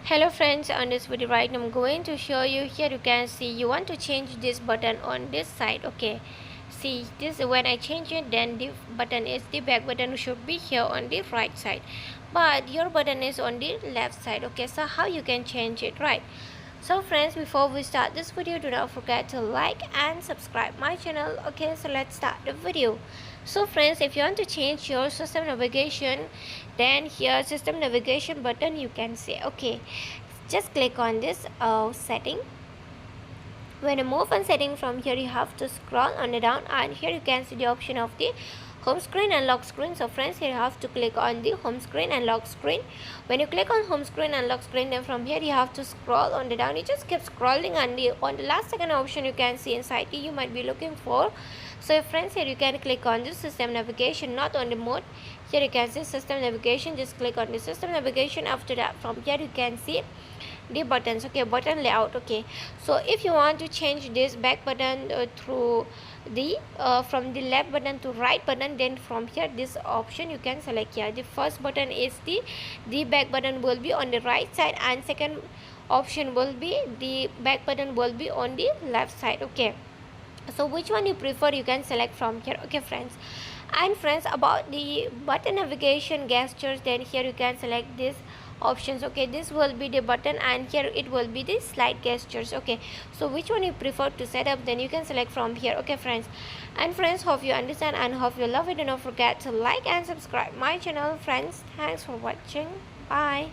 Hello friends, on this video right now I'm going to show you. Here you can see you want to change this button on this side. Okay, see this, when I change it, then the button is the back button should be here on the right side, but your button is on the left side. Okay, so how you can change it, right? So friends, before we start this video, do not forget to like and subscribe my channel. Okay, so let's start the video. So friends, if you want to change your system navigation, then here system navigation button you can say. Okay, just click on this setting. When you move on setting, from here you have to scroll on the down, and here you can see the option of the home screen and lock screen. So friends, here you have to click on the home screen and lock screen. When you click on home screen and lock screen, then from here you have to scroll on the down. You just keep scrolling, and on the last second option you can see inside you might be looking for. So friends, here you can click on the system navigation, not on the mode. Here you can see system navigation, just click on the system navigation. After that, from here you can see the buttons. Okay, button layout. Okay, so if you want to change this back button through the from the left button to right button, then from here this option you can select here. The first button is the back button will be on the right side, and second option will be the back button will be on the left side. Okay, so which one you prefer, you can select from here. Okay friends, and friends, about the button navigation gestures, then here you can select this options. Okay, this will be the button, and here it will be the slide gestures. Okay, so which one you prefer to set up, then you can select from here. Okay friends, and friends, hope you understand and hope you love it. Do not forget to like and subscribe my channel. Friends, thanks for watching. Bye.